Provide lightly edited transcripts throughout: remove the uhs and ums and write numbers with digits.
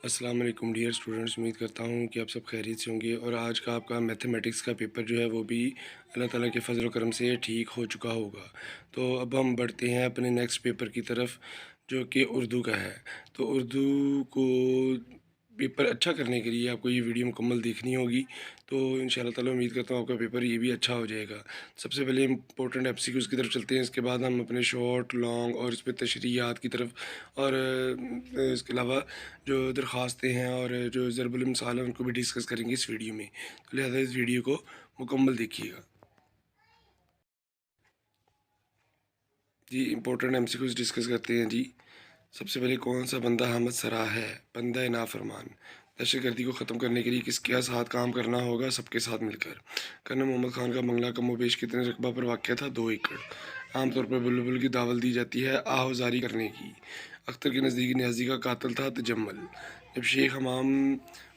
السلام علیکم dear students, امید کرتا ہوں کہ آپ سب خیریت سے ہوں گے اور آج کا آپ کا میتھمیٹکس کا پیپر جو ہے وہ بھی اللہ تعالیٰ کے فضل و کرم سے ٹھیک ہو چکا ہوگا۔ تو اب ہم بڑھتے ہیں اپنے نیکسٹ پیپر کی طرف جو کہ اردو کا ہے۔ تو اردو کو پیپر اچھا کرنے کے لیے آپ کو یہ ویڈیو مکمل دیکھنی ہوگی، تو ان شاء اللہ تعالیٰ امید کرتا ہوں آپ کا پیپر یہ بھی اچھا ہو جائے گا۔ سب سے پہلے امپورٹنٹ ایف سی کیوز کی طرف چلتے ہیں، اس کے بعد ہم اپنے شارٹ لانگ اور اس پہ تشریحات کی طرف اور اس کے علاوہ جو درخواستیں ہیں اور جو ضرب المثال ہیں ان کو بھی ڈسکس کریں گے اس ویڈیو میں، تو لہٰذا اس ویڈیو کو مکمل دیکھیے گا۔ جی important M C Qs discuss کرتے ہیں۔ جی سب سے پہلے کون سا بندہ حمد سرا ہے؟ بندہ نافرمان۔ دہشت گردی کو ختم کرنے کے لیے کس کے ساتھ کام کرنا ہوگا؟ سب کے ساتھ مل کر۔ کرنل محمد خان کا بنگلہ کم و بیش کتنے رقبہ پر واقع تھا؟ 2 ایکڑ۔ عام طور پر بلبل کی دعوت دی جاتی ہے آہوازاری کرنے کی۔ اختر کے نزدیکی نیازی کا قاتل تھا تجمل۔ جب شیخ امام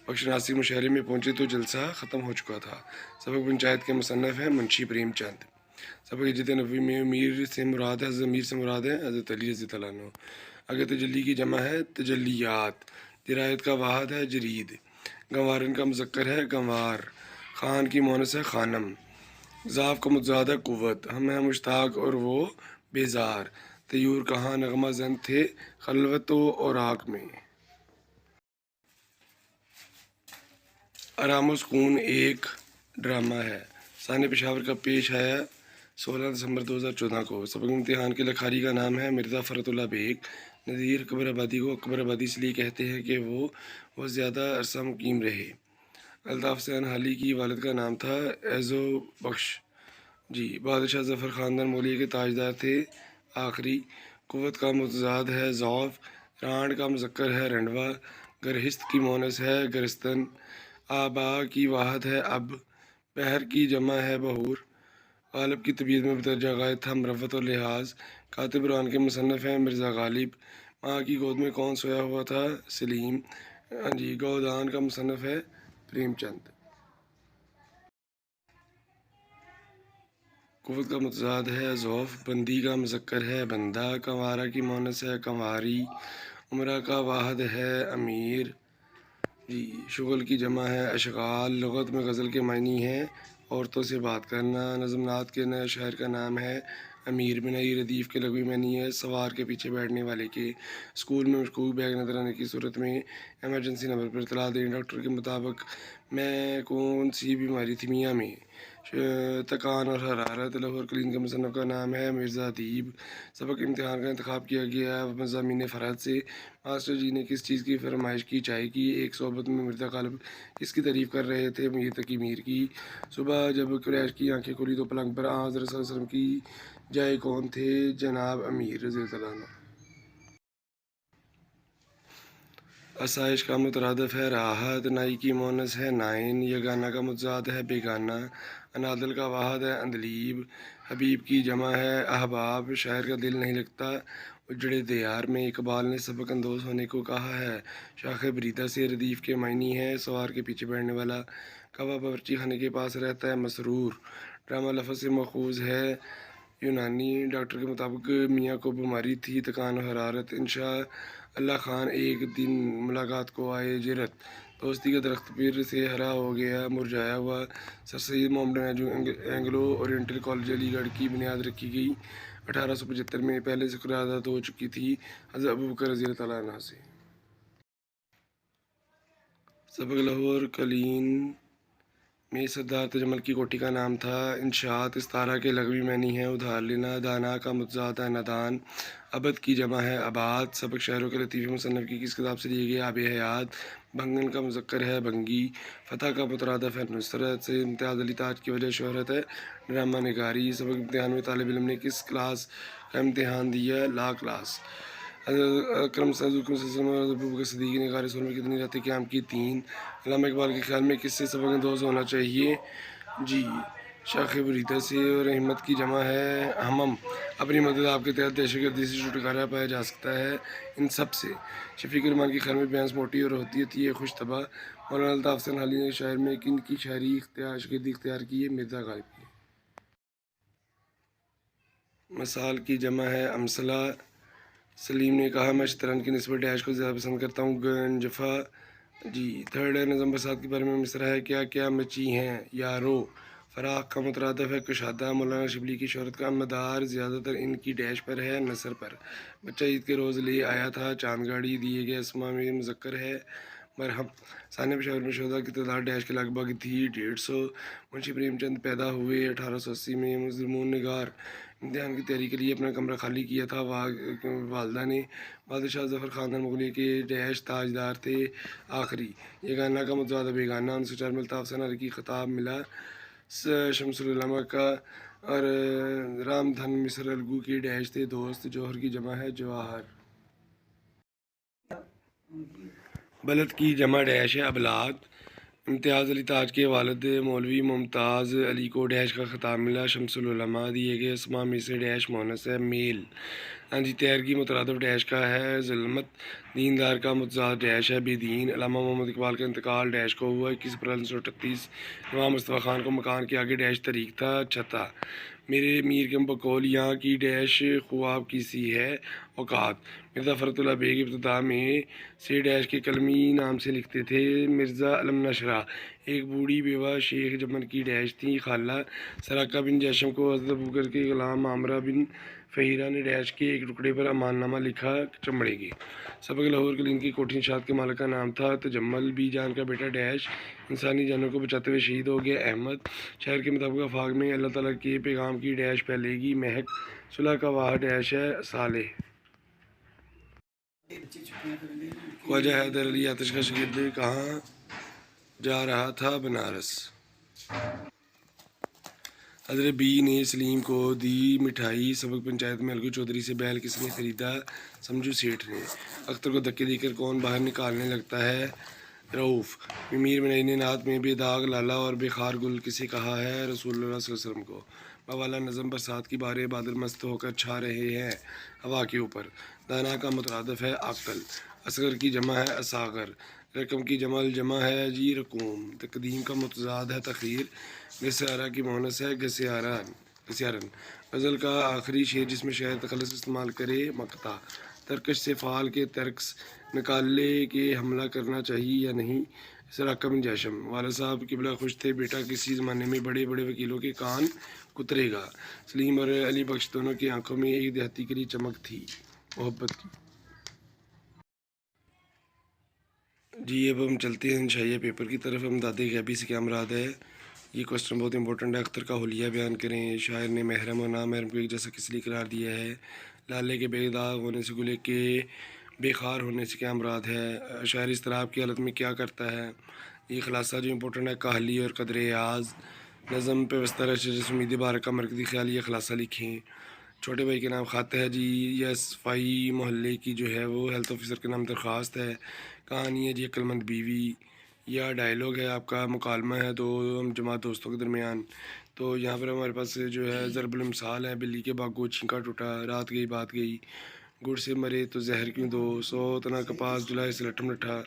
بخش ناصر مشاعرے میں پہنچے تو جلسہ ختم ہو چکا تھا۔ سبق پنچایت کے مصنف ہیں منشی پریم چند۔ سبق ہجرت نبوی میں امیر سے مراد ہے حضرت امیر سے مراد ہے حضرت علی رضی اللہ عنہ۔ اگر تجلی کی جمع ہے تجلیات۔ درایت کا واحد ہے جرید۔ گنوارن کا مذکر ہے گنوار۔ خان کی مونس ہے خانم۔ ضعف کا متضاد ہے قوت۔ ہم ہیں مشتاق اور وہ بیزار۔ طیور کہاں نغمہ زن تھے؟ خلوت و اوراق میں۔ آرام و سکون ایک ڈرامہ ہے۔ سان پشاور کا پیش آیا 16 دسمبر 2014 کو۔ سبق امتحان کے لکھاری کا نام ہے مرزا فرت اللہ بیگ۔ نذیر اکبر آبادی کو اکبر آبادی اس لیے کہتے ہیں کہ وہ زیادہ عرصہ مقیم رہے۔ الطاف حسین حالی کی والد کا نام تھا ایزو بخش۔ جی بادشاہ ظفر خاندان مغلیہ کے تاجدار تھے آخری۔ قوت کا متضاد ہے ضعف۔ رانڈ کا مذکر ہے رنڈوا۔ گرہست کی مونس ہے گرستن۔ آبا کی واحد ہے اب۔ بحر کی جمع ہے بحور۔ غالب کی طبیعت میں بدرجہ غائب تھا مروت اور لحاظ۔ کاتب قرآن کے مصنف ہیں مرزا غالب۔ ماں کی گود میں کون سویا ہوا تھا؟ سلیم۔ جی گودان کا مصنف ہے پریم چند۔ قوت کا متضاد ہے ضعف۔ بندی کا مذکر ہے بندہ۔ کنوارہ کی مونس ہے کنواری۔ عمرہ کا واحد ہے امیر۔ جی شغل کی جمع ہے اشغال۔ لغت میں غزل کے معنی ہیں عورتوں سے بات کرنا۔ نظم نعت کے نئے شاعر کا نام ہے امیر۔ بنائی ردیف کے لغوی معنی ہے سوار کے پیچھے بیٹھنے والے کے۔ اسکول میں مشکوک بیگ نظر آنے کی صورت میں ایمرجنسی نمبر پر اطلاع دیں۔ ڈاکٹر کے مطابق میں کون سی بیماری تھی؟ میاں میں تکان اور حرارت۔ لاہور کلین کے مصنف کا نام ہے مرزا ادیب۔ سبق امتحان کا انتخاب کیا گیا ہے مضامین فرحت سے۔ ماسٹر جی نے کس چیز کی فرمائش کی؟ چائے کی۔ ایک صحبت میں مرزا غالب کس کی تعریف کر رہے تھے؟ میر تقی میر کی۔ صبح جب قریش کی آنکھیں کھلی تو پلنگ پر حضرت صلی اللہ علیہ وسلم کی جائے کون تھے؟ جناب امیر رضی اللہ عنہ۔ آسائش کا مترادف ہے راحت۔ نائی کی مونس ہے نائن۔ یگانہ کا متضاد ہے بیگانہ۔ انادل کا واحد ہے اندلیب۔ حبیب کی جمع ہے احباب۔ شاعر کا دل نہیں لگتا اجڑے دیار میں۔ اقبال نے سبق اندوز ہونے کو کہا ہے شاخ بریدہ سے۔ ردیف کے معنی ہے سوار کے پیچھے بیٹھنے والا۔ کوا باورچی خانے کے پاس رہتا ہے مسرور۔ ڈرامہ لفظ سے ماخوذ ہے یونانی۔ ڈاکٹر کے مطابق میاں کو بیماری تھی تکان و حرارت۔ انشاء اللہ خان ایک دن ملاقات کو آئے جرت۔ دوستی کا درخت پھر سے ہرا ہو گیا مرجھایا ہوا۔ سر سید محمد اینگلو اورینٹل کالج علی گڑھ کی بنیاد رکھی گئی 1875 میں۔ پہلے سے قرارداد ہو چکی تھی حضرت ابوبکر رضی اللہ عنہ سے۔ سبق لاہور کلین میں سردار تجمل کی کوٹھی کا نام تھا انشاءات۔ استعارہ کے لغوی معنی ہے ادھار لینا۔ دانا کا متضاد ہے نادان۔ ابد کی جمع ہے آباد۔ سبق شاعروں کے لطیفے مصنف کی کس کتاب سے لیے گئے؟ آب حیات۔ بنگن کا مذکر ہے بنگی۔ فتح کا مترادف ہے نصرت۔ سید امتیاز علی تاج کی وجہ شہرت ہے ڈرامہ نگاری۔ سبق امتحان میں طالب علم نے کس کلاس کا امتحان دیا؟ لا کلاس۔ اکرم صلی اللہ علیہ وسلم اور ابوبکر صدیق نے غار ثور میں کتنی راتیں قیام کی؟ 3۔ علامہ اقبال کے خیال میں کس سے سبق اندوز ہونا چاہیے؟ جی شاخ بریدہ سے۔ اور ہمت کی جمع ہے ہمم۔ اپنی مدد آپ کے تحت دہشت گردی سے چھٹکارا پایا جا سکتا ہے ان سب سے۔ شفیق الرحمان کے خیال میں بھینس موٹی اور ہوتی تھی یہ خوش طبع۔ مولانا الطاف حسین حالی نے شاعر میں کن کی شاعری شاگردی اختیار کی ہے؟ مرزا غالب کی۔ مثال کی جمع ہے امثلہ۔ سلیم نے کہا میں شطرنج کی نسبت ڈیش کو زیادہ پسند کرتا ہوں. گنجفہ جی تھرڈ ہے نظم برسات کے بارے میں مصرع ہے کیا کیا مچی ہیں یارو. فراق کا مترادف ہے کشادہ. مولانا شبلی کی شہرت کا مدار زیادہ تر ان کی ڈیش پر ہے نثر پر. بچہ عید کے روز لے آیا تھا چاند گاڑی. دیے گئے اسما میں مذکر ہے مرحم. ثانیہ پشاور میں شہدا کی تعداد ڈیش کے لگ بھگ تھی 150. منشی پریم چند پیدا ہوئے 1880 میں. مضمون نگار امتحان کی تیاری کے لیے اپنا کمرہ خالی کیا تھا والدہ نے. بادشاہ ظفر خاندان مغلیہ کے ڈیش تاجدار تھے آخری. یگانہ کا متضاد بیگانہ. 1904 میں الطاف ثنا کی خطاب ملا. شمس العلماء کا اور رام دھن مصر الگو کی ڈیش تھے دوست. جوہر کی جمع ہے جواہر. بلد کی جمع ڈیش ہے ابلاد. امتیاز علی تاج کے والد مولوی ممتاز علی کو ڈیش کا خطاب ملا. شمس العلماء. دیے گئے اسما میں سے ڈیش مونس ہے میل. ہاں جی تیر کی مترادف ڈیش کا ہے ظلمت. دیندار کا متضاد ڈیش ہے بے دین. علامہ محمد اقبال کا انتقال ڈیش کو ہوا 21 اپریل 1938. امام مصطفیٰ خان کو مکان کے آگے ڈیش طریق تھا چھتا. میرے میر کے بقول یہاں کی ڈیش خواب کی سی ہے اوقات. مرزا فرت اللہ بیگ ابتدا میں سے ڈیش کے کلمی نام سے لکھتے تھے مرزا علم نشرہ. ایک بوڑھی بیوہ شیخ جمن کی ڈیش تھی خالہ. سراقہ بن جیشم کو حضرت ابوبکر کے غلام عامرہ بن فہیرہ نے ڈیش کے ایک ٹکڑے پر امان نامہ لکھا چمڑے کے. سبق لاہور کلین کی کوٹھی نشاط کے مالک کا نام تھا تجمل. بی جان کا بیٹا ڈیش انسانی جانوں کو بچاتے ہوئے شہید ہو گیا احمد. شاعر کے مطابق آفاق میں اللہ تعالیٰ کے پیغام کی ڈیش پھیلے گی مہک. صلح کا واحد ڈیش ہے صالح. خواجہ حیدر علی آتش کا شاگرد کہاں جا رہا تھا بنارس. حضرت بی نے سلیم کو دی مٹھائی. سبق پنچایت میں الگو چودھری سے بیل کس نے خریدا سمجھو سیٹھ نے. اختر کو دھکے دے کر کون باہر نکالنے لگتا ہے رؤف. میر منائی نے نعت میں بے داغ لالا اور بے خار گل کسے کہا ہے رسول اللہ صلی اللہ علیہ وسلم کو. باوالا نظم برسات کی بارے بادل مست ہو کر چھا رہے ہیں ہوا کے اوپر. دانا کا مترادف ہے عقل. اصغر کی جمع ہے اصاغر. رقم کی جمع الجمع ہے جی رقوم. تقدیم کا متضاد ہے تخیر. گسیارہ کی مونس ہے گسیارن. غزل کا آخری شعر جس میں شاعر تخلص استعمال کرے مقطع. ترکش سے فعال کے ترکس نکال لے کہ حملہ کرنا چاہیے یا نہیں. سراقہ بن جیشم. والد صاحب قبلہ خوش تھے بیٹا کسی زمانے میں بڑے بڑے وکیلوں کے کان کترے گا. سلیم اور علی بخش دونوں کی آنکھوں میں ایک دیہاتی کی چمک تھی محبت کی. جی اب ہم چلتے ہیں شائع پیپر کی طرف. امداد غیبی سے کیا مراد ہے. یہ کوشچن بہت امپورٹنٹ ہے. اختر کا حلیہ بیان کریں. شاعر نے محرم اور نامحرم کو ایک جیسا کس لیے قرار دیا ہے. لالے کے بے داغ ہونے سے گلے کے بے خار ہونے سے کیا مراد ہے. شاعر اضطراب کی حالت میں کیا کرتا ہے. یہ خلاصہ جو امپورٹنٹ ہے کاہلی اور قدر اعاز. نظم پہ وسطہ جس امید بارک کا مرکزی خیال یہ خلاصہ لکھیں. چھوٹے بھائی کے نام خط ہے جی. یہ صفائی محلے کی جو ہے وہ ہیلتھ آفیسر کے نام درخواست ہے. کہانی ہے جی عقلمند بیوی. یا ڈائلاگ ہے آپ کا مکالمہ ہے دو جماعت دوستوں کے درمیان. تو یہاں پر ہمارے پاس جو ہے ضرب المثال ہے. بلی کے باغ چھینکا ٹوٹا رات گئی بات گئی. گڑ سے مرے تو زہر کیوں دو. سو تنا کپاس جلائے سے لٹھم لٹھا.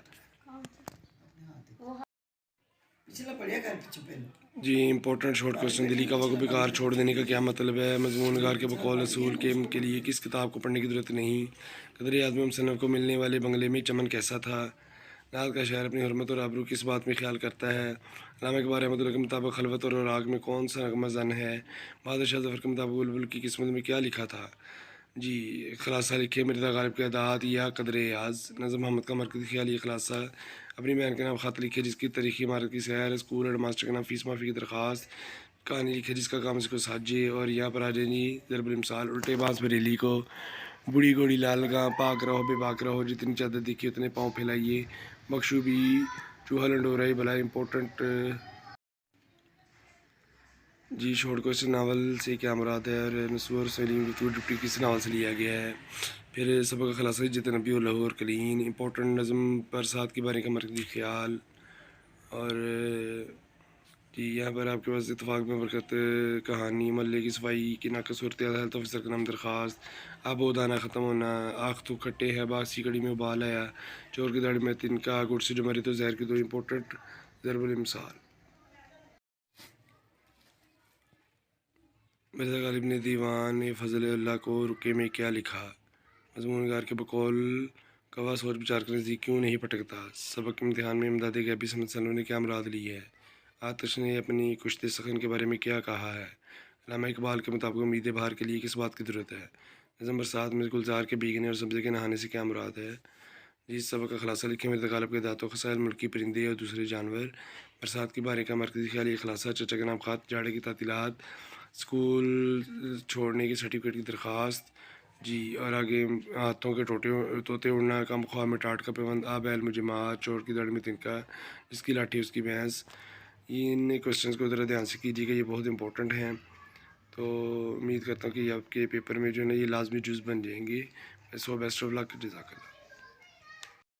جی امپورٹنٹ شارٹ کوشچن. دلی کا وقت بیکار چھوڑ دینے کا کیا مطلب ہے. مضمون نگار کے بقول اصول کے لیے کس کتاب کو پڑھنے کی ضرورت نہیں. قدر اعظم مصنف کو ملنے والے بنگلے میں چمن کیسا تھا. نعت کا شاعر اپنی حرمت اور آبرو کس بات میں خیال کرتا ہے. علامہ اقبال رحمۃ اللہ کے مطابق خلوت اور راگ میں کون سا نغمہ زن ہے. بہادر شاہ ظفر کے مطابق بلبل کی قسمت میں کیا لکھا تھا. جی خلاصہ لکھے مرزا غالب کے عادات یا قدر اعاز. نظم محمد کا مرکزی خیال یہ خلاصہ. اپنی بہن کے نام خط لکھے جس کی تاریخی عمارت کی سیر. اسکول ہیڈ ماسٹر کے نام فیس معافی کی درخواست. کہانی لکھے جس کا کام اس کو ساجے. اور یہاں پر آ جائیں جی ضرب المثال. الٹے بانس بریلی کو بوڑھی گھوڑی لال گاں پاک رہو بے باک رہو. جتنی چادر دیکھی اتنے پاؤں پھیلائیے. بخشو بھی چوہا لنڈورا بلا امپورٹنٹ. جی شارٹ کوشچن ناول سے کیا مراد ہے. اور نسور سلیم ڈپٹی کس ناول سے لیا گیا ہے. پھر سبق کا خلاصہ جت نبی و لاہور کلین. امپورٹنٹ نظم برسات کے بارے کا مرکزی خیال. اور جی یہاں پر آپ کے پاس اتفاق میں برکت کہانی. محلے کی صفائی کی ناقص صورتحال ہیلتھ آفیسر کا نام درخواست. آب و دانہ ختم ہونا. آنکھ تو کھٹے ہے باسی کڑی میں ابال آیا. چور کی داڑھی میں تنکا. گڑ سے جو مرے تو زہر کی دو. امپورٹنٹ ضرب المثال. مرزا غالب نے دیوان فضل اللہ کو رکے میں کیا لکھا. مضمون نگار کے بقول کوا سوچ بچار کے نزدیک کیوں نہیں پھٹکتا؟ سبق امتحان میں امداد غیبی سمت سلم نے کیا مراد لی ہے؟ آتش نے اپنی کشتے سخن کے بارے میں کیا کہا ہے؟ علامہ اقبال کے مطابق امید بہار کے لیے کس بات کی ضرورت ہے؟ نظم برسات میں گلزار کے بھیگنے اور سبزے کے نہانے سے کیا مراد ہے؟ جی سبق کا خلاصہ لکھیں۔ مرزا غالب کے ذات و خصائل، ملکی پرندے اور دوسرے جانور، برسات کی بارش کا مرکزی خیال یہ خلاصہ، چچا کے نام خط، جاڑے کی تعطیلات، اسکول چھوڑنے کی سرٹیفکیٹ کی درخواست، جی اور آگے ہاتھوں کے طوطے اڑنا، کم خواہ میں ٹاٹ کا پیوند، آ بیل مجھے مار، چور کی دڑ میں تنکا، جس کی لاٹھی اس کی بھینس۔ ان کوشچنس کو ذرا دھیان سے کیجیے گا، یہ بہت امپورٹنٹ ہیں، تو امید کرتا ہوں کہ آپ کے پیپر میں جو ہے نا یہ لازمی جز بن جائیں گے۔ سو بیسٹ آف لک، جزاک اللہ۔